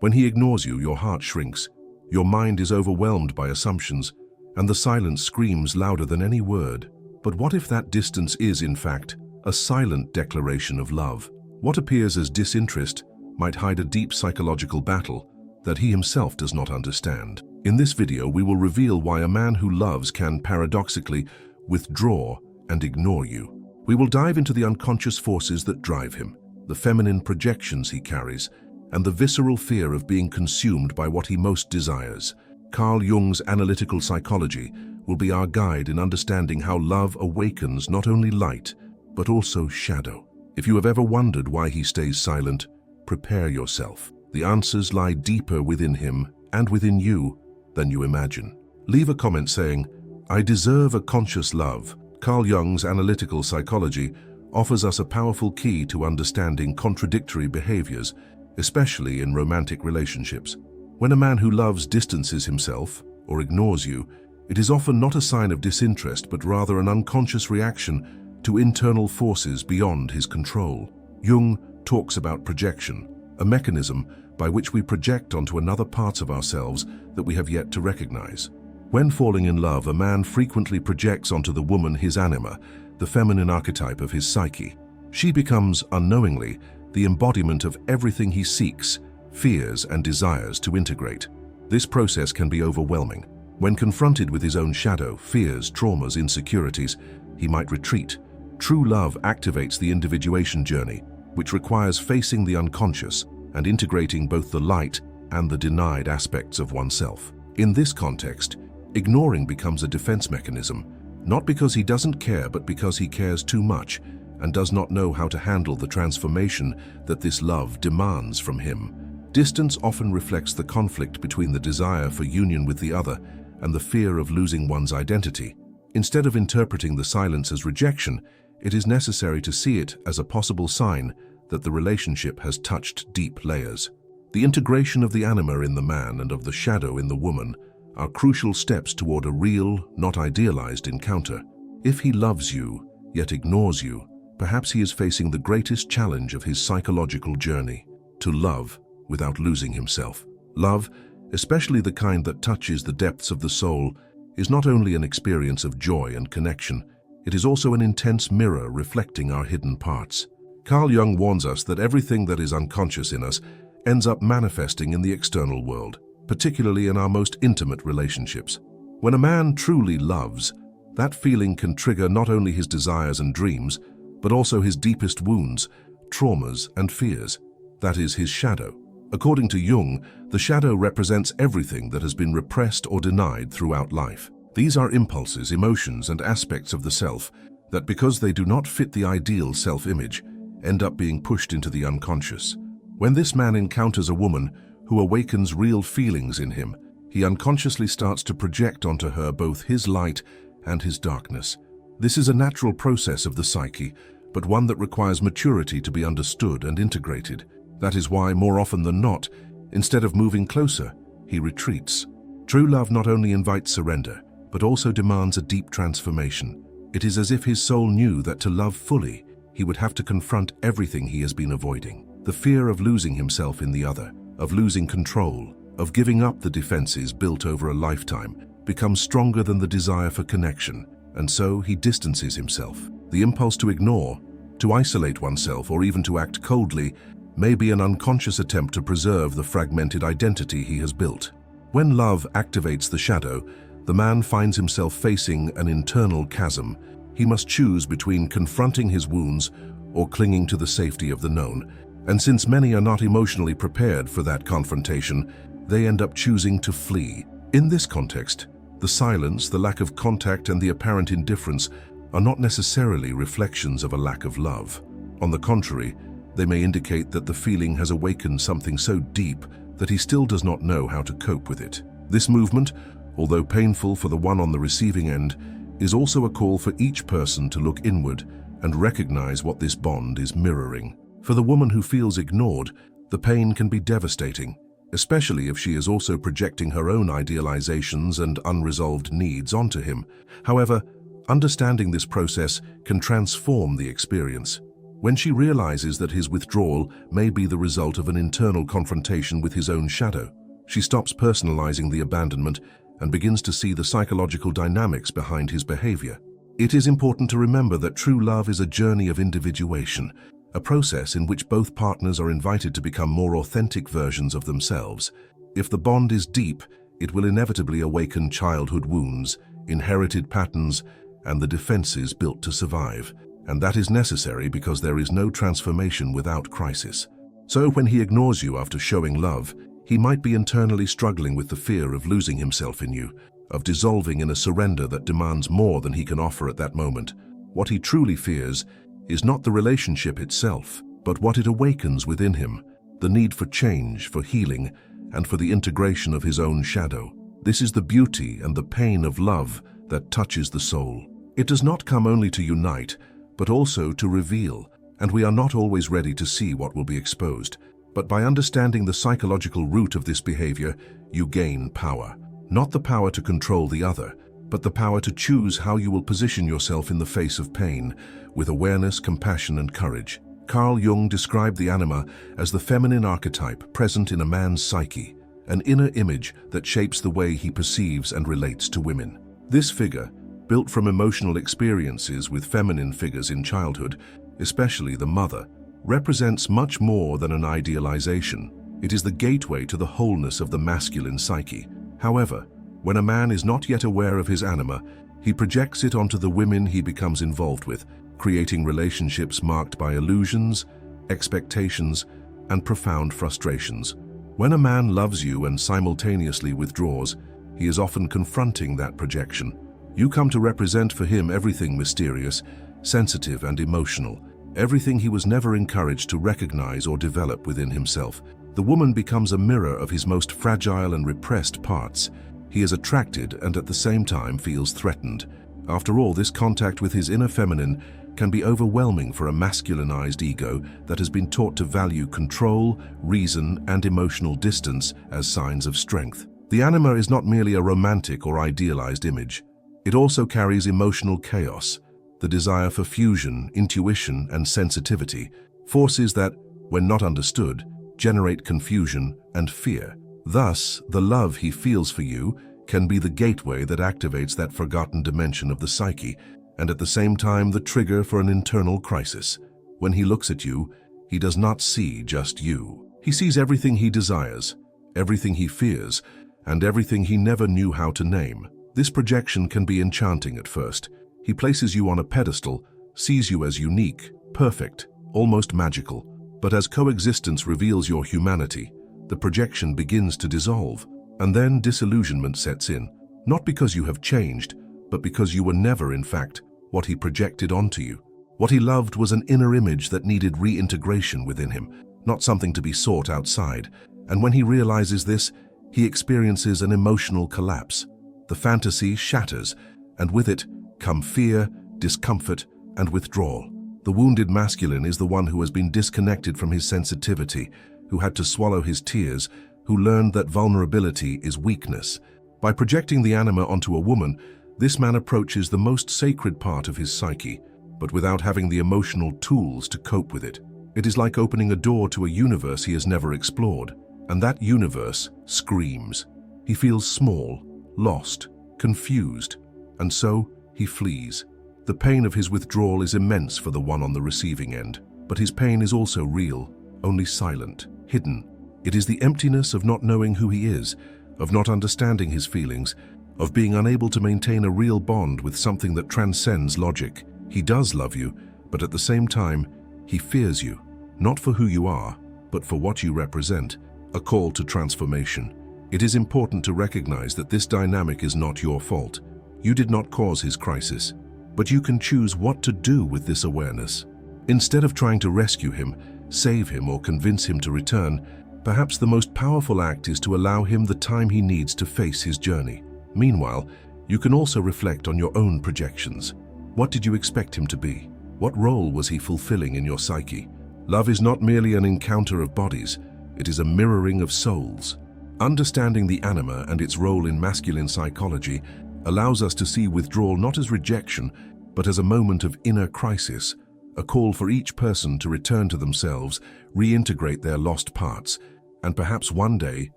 When he ignores you, your heart shrinks, your mind is overwhelmed by assumptions, and the silence screams louder than any word. But what if that distance is, in fact, a silent declaration of love? What appears as disinterest might hide a deep psychological battle that he himself does not understand. In this video, we will reveal why a man who loves can paradoxically withdraw and ignore you. We will dive into the unconscious forces that drive him, the feminine projections he carries, and the visceral fear of being consumed by what he most desires. Carl Jung's analytical psychology will be our guide in understanding how love awakens not only light, but also shadow. If you have ever wondered why he stays silent, prepare yourself. The answers lie deeper within him and within you than you imagine. Leave a comment saying, "I deserve a conscious love." Carl Jung's analytical psychology offers us a powerful key to understanding contradictory behaviors, especially in romantic relationships. When a man who loves distances himself or ignores you, it is often not a sign of disinterest, but rather an unconscious reaction to internal forces beyond his control. Jung talks about projection, a mechanism by which we project onto another parts of ourselves that we have yet to recognize. When falling in love, a man frequently projects onto the woman his anima, the feminine archetype of his psyche. She becomes, unknowingly, the embodiment of everything he seeks, fears, and desires to integrate. This process can be overwhelming. When confronted with his own shadow, fears, traumas, insecurities, he might retreat. True love activates the individuation journey, which requires facing the unconscious and integrating both the light and the denied aspects of oneself. In this context, ignoring becomes a defense mechanism, not because he doesn't care, but because he cares too much and does not know how to handle the transformation that this love demands from him. Distance often reflects the conflict between the desire for union with the other and the fear of losing one's identity. Instead of interpreting the silence as rejection, it is necessary to see it as a possible sign that the relationship has touched deep layers. The integration of the anima in the man and of the shadow in the woman are crucial steps toward a real, not idealized encounter. If he loves you, yet ignores you, perhaps he is facing the greatest challenge of his psychological journey: to love without losing himself. Love, especially the kind that touches the depths of the soul, is not only an experience of joy and connection, it is also an intense mirror reflecting our hidden parts. Carl Jung warns us that everything that is unconscious in us ends up manifesting in the external world, particularly in our most intimate relationships. When a man truly loves, that feeling can trigger not only his desires and dreams, but also his deepest wounds, traumas, and fears. That is his shadow. According to Jung, the shadow represents everything that has been repressed or denied throughout life. These are impulses, emotions, and aspects of the self that, because they do not fit the ideal self-image, end up being pushed into the unconscious. When this man encounters a woman who awakens real feelings in him, he unconsciously starts to project onto her both his light and his darkness. This is a natural process of the psyche, but one that requires maturity to be understood and integrated. That is why, more often than not, instead of moving closer, he retreats. True love not only invites surrender, but also demands a deep transformation. It is as if his soul knew that to love fully, he would have to confront everything he has been avoiding. The fear of losing himself in the other, of losing control, of giving up the defenses built over a lifetime, becomes stronger than the desire for connection, and so he distances himself. The impulse to ignore, to isolate oneself, or even to act coldly may be an unconscious attempt to preserve the fragmented identity he has built. When love activates the shadow, the man finds himself facing an internal chasm. He must choose between confronting his wounds or clinging to the safety of the known. And since many are not emotionally prepared for that confrontation, they end up choosing to flee. In this context, the silence, the lack of contact, and the apparent indifference are not necessarily reflections of a lack of love. On the contrary, they may indicate that the feeling has awakened something so deep that he still does not know how to cope with it. This movement, although painful for the one on the receiving end, is also a call for each person to look inward and recognize what this bond is mirroring. For the woman who feels ignored, the pain can be devastating, especially if she is also projecting her own idealizations and unresolved needs onto him. However, understanding this process can transform the experience. When she realizes that his withdrawal may be the result of an internal confrontation with his own shadow, she stops personalizing the abandonment and begins to see the psychological dynamics behind his behavior. It is important to remember that true love is a journey of individuation, a process in which both partners are invited to become more authentic versions of themselves. If the bond is deep, it will inevitably awaken childhood wounds, inherited patterns, and the defenses built to survive. And that is necessary because there is no transformation without crisis. So when he ignores you after showing love, he might be internally struggling with the fear of losing himself in you, of dissolving in a surrender that demands more than he can offer at that moment. What he truly fears is not the relationship itself, but what it awakens within him, the need for change, for healing, and for the integration of his own shadow. This is the beauty and the pain of love that touches the soul. It does not come only to unite, but also to reveal, and we are not always ready to see what will be exposed. But by understanding the psychological root of this behavior, you gain power. Not the power to control the other, but the power to choose how you will position yourself in the face of pain, with awareness, compassion, and courage. Carl Jung described the anima as the feminine archetype present in a man's psyche, an inner image that shapes the way he perceives and relates to women. This figure, built from emotional experiences with feminine figures in childhood, especially the mother, represents much more than an idealization. It is the gateway to the wholeness of the masculine psyche. However, when a man is not yet aware of his anima, he projects it onto the women he becomes involved with, creating relationships marked by illusions, expectations, and profound frustrations. When a man loves you and simultaneously withdraws, he is often confronting that projection. You come to represent for him everything mysterious, sensitive, and emotional, everything he was never encouraged to recognize or develop within himself. The woman becomes a mirror of his most fragile and repressed parts. He is attracted and at the same time feels threatened. After all, this contact with his inner feminine can be overwhelming for a masculinized ego that has been taught to value control, reason, and emotional distance as signs of strength. The anima is not merely a romantic or idealized image. It also carries emotional chaos, the desire for fusion, intuition, and sensitivity, forces that, when not understood, generate confusion and fear. Thus, the love he feels for you can be the gateway that activates that forgotten dimension of the psyche, and at the same time the trigger for an internal crisis. When he looks at you, he does not see just you. He sees everything he desires, everything he fears, and everything he never knew how to name. This projection can be enchanting at first. He places you on a pedestal, sees you as unique, perfect, almost magical. But as coexistence reveals your humanity, the projection begins to dissolve, and then disillusionment sets in, not because you have changed, but because you were never, in fact, what he projected onto you. What he loved was an inner image that needed reintegration within him, not something to be sought outside. And when he realizes this, he experiences an emotional collapse. The fantasy shatters, and with it come fear, discomfort, and withdrawal. The wounded masculine is the one who has been disconnected from his sensitivity, who had to swallow his tears, who learned that vulnerability is weakness. By projecting the anima onto a woman, this man approaches the most sacred part of his psyche, but without having the emotional tools to cope with it. It is like opening a door to a universe he has never explored, and that universe screams. He feels small, lost, confused, and so he flees. The pain of his withdrawal is immense for the one on the receiving end, but his pain is also real, only silent, hidden. It is the emptiness of not knowing who he is, of not understanding his feelings, of being unable to maintain a real bond with something that transcends logic. He does love you, but at the same time, he fears you, not for who you are, but for what you represent, a call to transformation. It is important to recognize that this dynamic is not your fault. You did not cause his crisis, but you can choose what to do with this awareness. Instead of trying to rescue him, save him, or convince him to return, perhaps the most powerful act is to allow him the time he needs to face his journey. Meanwhile, you can also reflect on your own projections. What did you expect him to be? What role was he fulfilling in your psyche? Love is not merely an encounter of bodies, it is a mirroring of souls. Understanding the anima and its role in masculine psychology allows us to see withdrawal not as rejection, but as a moment of inner crisis, a call for each person to return to themselves, reintegrate their lost parts, and perhaps one day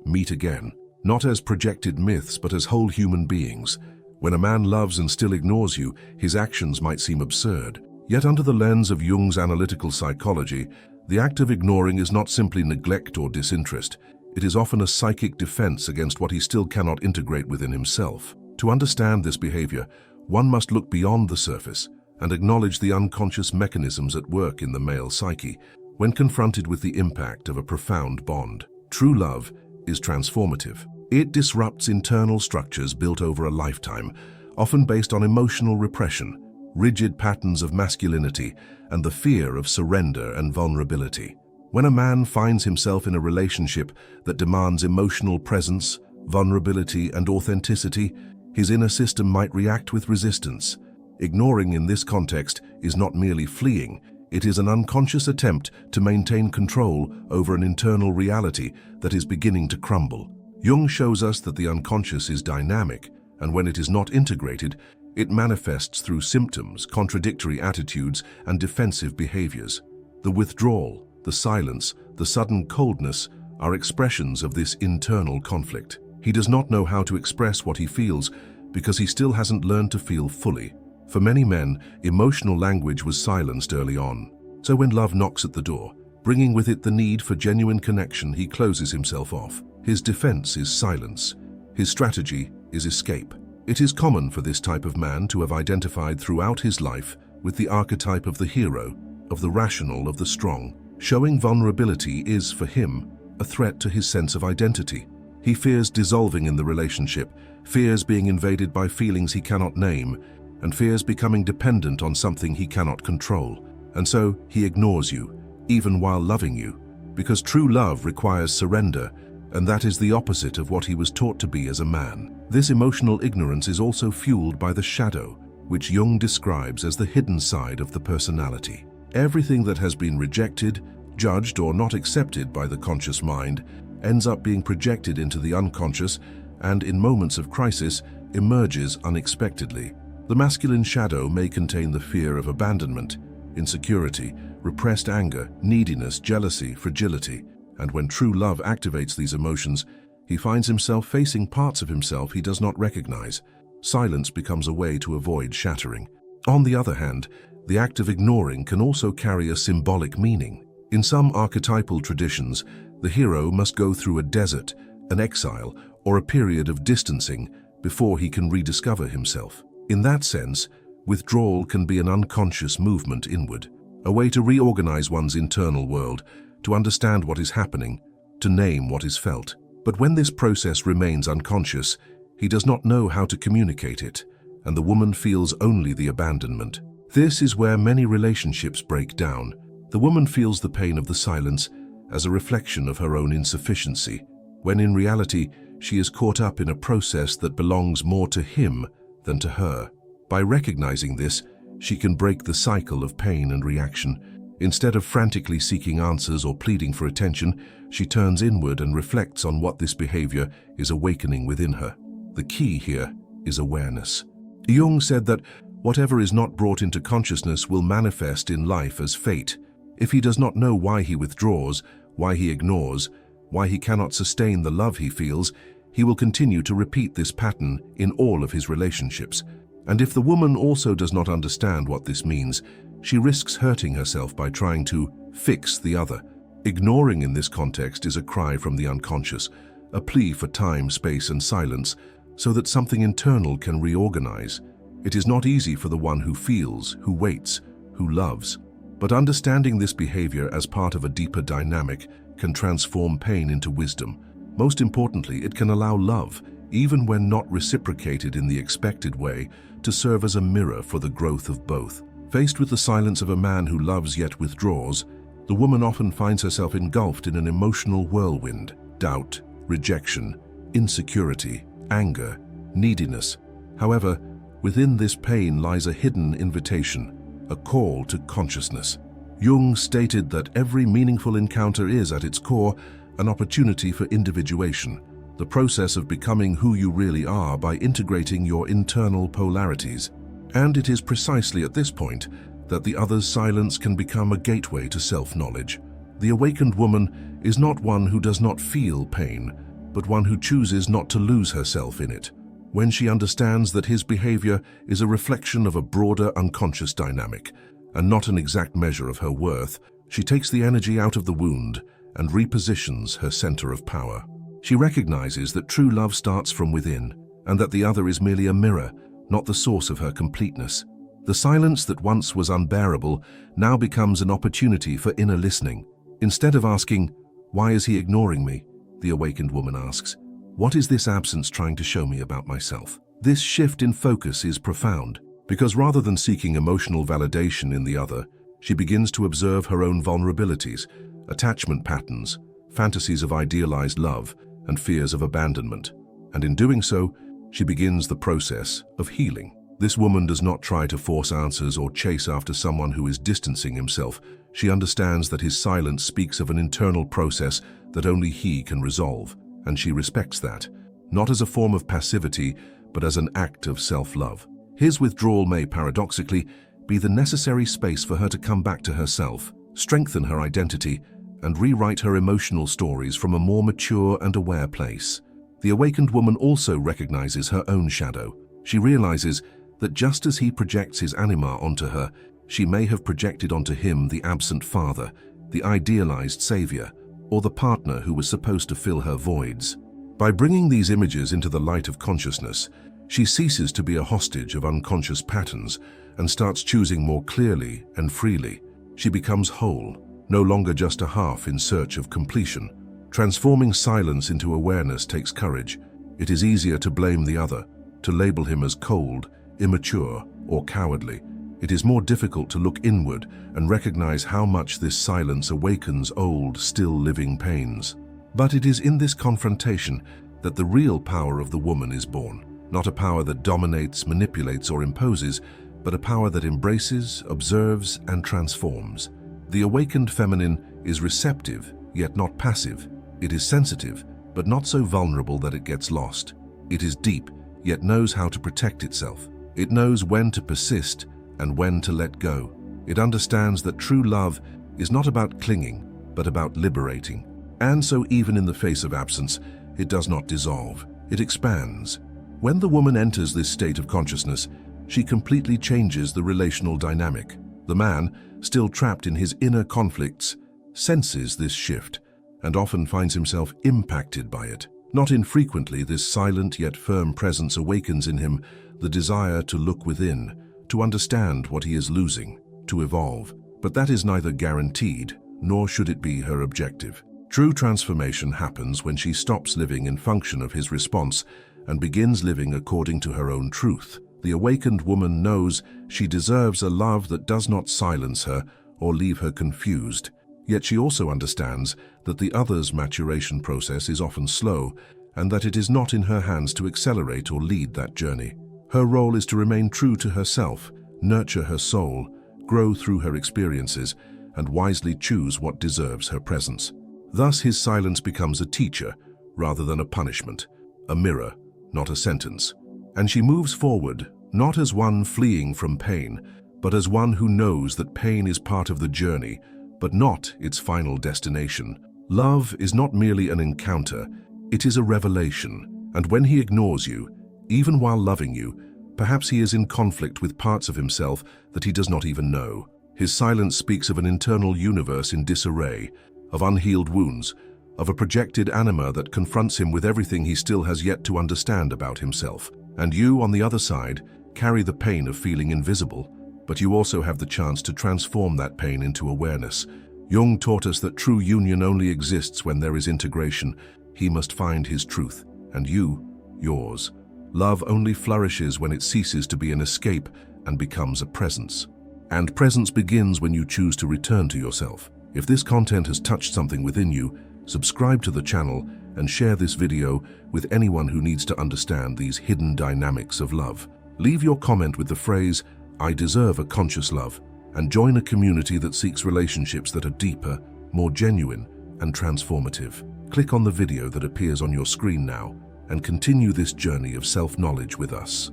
meet again, not as projected myths but as whole human beings. When a man loves and still ignores you, his actions might seem absurd. Yet under the lens of Jung's analytical psychology, the act of ignoring is not simply neglect or disinterest. It is often a psychic defense against what he still cannot integrate within himself. To understand this behavior, one must look beyond the surface and acknowledge the unconscious mechanisms at work in the male psyche when confronted with the impact of a profound bond. True love is transformative. It disrupts internal structures built over a lifetime, often based on emotional repression, rigid patterns of masculinity, and the fear of surrender and vulnerability. When a man finds himself in a relationship that demands emotional presence, vulnerability, and authenticity, his inner system might react with resistance. Ignoring in this context is not merely fleeing, it is an unconscious attempt to maintain control over an internal reality that is beginning to crumble. Jung shows us that the unconscious is dynamic, and when it is not integrated, it manifests through symptoms, contradictory attitudes, and defensive behaviors. The withdrawal, the silence, the sudden coldness are expressions of this internal conflict. He does not know how to express what he feels because he still hasn't learned to feel fully. For many men, emotional language was silenced early on. So when love knocks at the door, bringing with it the need for genuine connection, he closes himself off. His defense is silence. His strategy is escape. It is common for this type of man to have identified throughout his life with the archetype of the hero, of the rational, of the strong. Showing vulnerability is, for him, a threat to his sense of identity. He fears dissolving in the relationship, fears being invaded by feelings he cannot name, and fears becoming dependent on something he cannot control. And so he ignores you, even while loving you, because true love requires surrender, and that is the opposite of what he was taught to be as a man. This emotional ignorance is also fueled by the shadow, which Jung describes as the hidden side of the personality. Everything that has been rejected, judged, or not accepted by the conscious mind ends up being projected into the unconscious and, in moments of crisis, emerges unexpectedly. The masculine shadow may contain the fear of abandonment, insecurity, repressed anger, neediness, jealousy, fragility, and when true love activates these emotions, he finds himself facing parts of himself he does not recognize. Silence becomes a way to avoid shattering. On the other hand, the act of ignoring can also carry a symbolic meaning. In some archetypal traditions, the hero must go through a desert, an exile, or a period of distancing before he can rediscover himself. In that sense, withdrawal can be an unconscious movement inward, a way to reorganize one's internal world, to understand what is happening, to name what is felt. But when this process remains unconscious, he does not know how to communicate it, and the woman feels only the abandonment. This is where many relationships break down. The woman feels the pain of the silence as a reflection of her own insufficiency, when in reality she is caught up in a process that belongs more to him than to her. By recognizing this, she can break the cycle of pain and reaction. Instead of frantically seeking answers or pleading for attention, she turns inward and reflects on what this behavior is awakening within her. The key here is awareness. Jung said that whatever is not brought into consciousness will manifest in life as fate. If he does not know why he withdraws, why he ignores, why he cannot sustain the love he feels, he will continue to repeat this pattern in all of his relationships. And if the woman also does not understand what this means, she risks hurting herself by trying to fix the other. Ignoring in this context is a cry from the unconscious, a plea for time, space, and silence, so that something internal can reorganize. It is not easy for the one who feels, who waits, who loves. But understanding this behavior as part of a deeper dynamic can transform pain into wisdom. Most importantly, it can allow love, even when not reciprocated in the expected way, to serve as a mirror for the growth of both. Faced with the silence of a man who loves yet withdraws, the woman often finds herself engulfed in an emotional whirlwind: doubt, rejection, insecurity, anger, neediness. However, within this pain lies a hidden invitation, a call to consciousness. Jung stated that every meaningful encounter is, at its core, an opportunity for individuation, the process of becoming who you really are by integrating your internal polarities. And it is precisely at this point that the other's silence can become a gateway to self-knowledge. The awakened woman is not one who does not feel pain, but one who chooses not to lose herself in it. When she understands that his behavior is a reflection of a broader unconscious dynamic, and not an exact measure of her worth, she takes the energy out of the wound and repositions her center of power. She recognizes that true love starts from within, and that the other is merely a mirror, not the source of her completeness. The silence that once was unbearable now becomes an opportunity for inner listening. Instead of asking, "Why is he ignoring me?" the awakened woman asks, "What is this absence trying to show me about myself?" This shift in focus is profound, because rather than seeking emotional validation in the other, she begins to observe her own vulnerabilities, attachment patterns, fantasies of idealized love, and fears of abandonment. And in doing so, she begins the process of healing. This woman does not try to force answers or chase after someone who is distancing himself. She understands that his silence speaks of an internal process that only he can resolve, and she respects that, not as a form of passivity, but as an act of self-love. His withdrawal may, paradoxically, be the necessary space for her to come back to herself, strengthen her identity, and rewrite her emotional stories from a more mature and aware place. The awakened woman also recognizes her own shadow. She realizes that just as he projects his anima onto her, she may have projected onto him the absent father, the idealized savior, or the partner who was supposed to fill her voids. By bringing these images into the light of consciousness, she ceases to be a hostage of unconscious patterns and starts choosing more clearly and freely. She becomes whole, no longer just a half in search of completion. Transforming silence into awareness takes courage. It is easier to blame the other, to label him as cold, immature, or cowardly. It is more difficult to look inward and recognize how much this silence awakens old, still living pains. But it is in this confrontation that the real power of the woman is born. Not a power that dominates, manipulates, or imposes, but a power that embraces, observes, and transforms. The awakened feminine is receptive, yet not passive. It is sensitive, but not so vulnerable that it gets lost. It is deep, yet knows how to protect itself. It knows when to persist and when to let go. It understands that true love is not about clinging, but about liberating. And so even in the face of absence, it does not dissolve. It expands. When the woman enters this state of consciousness, she completely changes the relational dynamic. The man, still trapped in his inner conflicts, senses this shift and often finds himself impacted by it. Not infrequently, this silent yet firm presence awakens in him the desire to look within, to understand what he is losing, to evolve. But that is neither guaranteed, nor should it be her objective. True transformation happens when she stops living in function of his response and begins living according to her own truth. The awakened woman knows she deserves a love that does not silence her or leave her confused. Yet she also understands that the other's maturation process is often slow and that it is not in her hands to accelerate or lead that journey. Her role is to remain true to herself, nurture her soul, grow through her experiences, and wisely choose what deserves her presence. Thus his silence becomes a teacher rather than a punishment, a mirror, not a sentence. And she moves forward, not as one fleeing from pain, but as one who knows that pain is part of the journey, but not its final destination. Love is not merely an encounter, it is a revelation. And when he ignores you, even while loving you, perhaps he is in conflict with parts of himself that he does not even know. His silence speaks of an internal universe in disarray, of unhealed wounds, of a projected anima that confronts him with everything he still has yet to understand about himself. And you, on the other side, carry the pain of feeling invisible, but you also have the chance to transform that pain into awareness. Jung taught us that true union only exists when there is integration. He must find his truth, and you, yours. Love only flourishes when it ceases to be an escape and becomes a presence. And presence begins when you choose to return to yourself. If this content has touched something within you, subscribe to the channel and share this video with anyone who needs to understand these hidden dynamics of love. Leave your comment with the phrase, "I deserve a conscious love," and join a community that seeks relationships that are deeper, more genuine, and transformative. Click on the video that appears on your screen now and continue this journey of self-knowledge with us.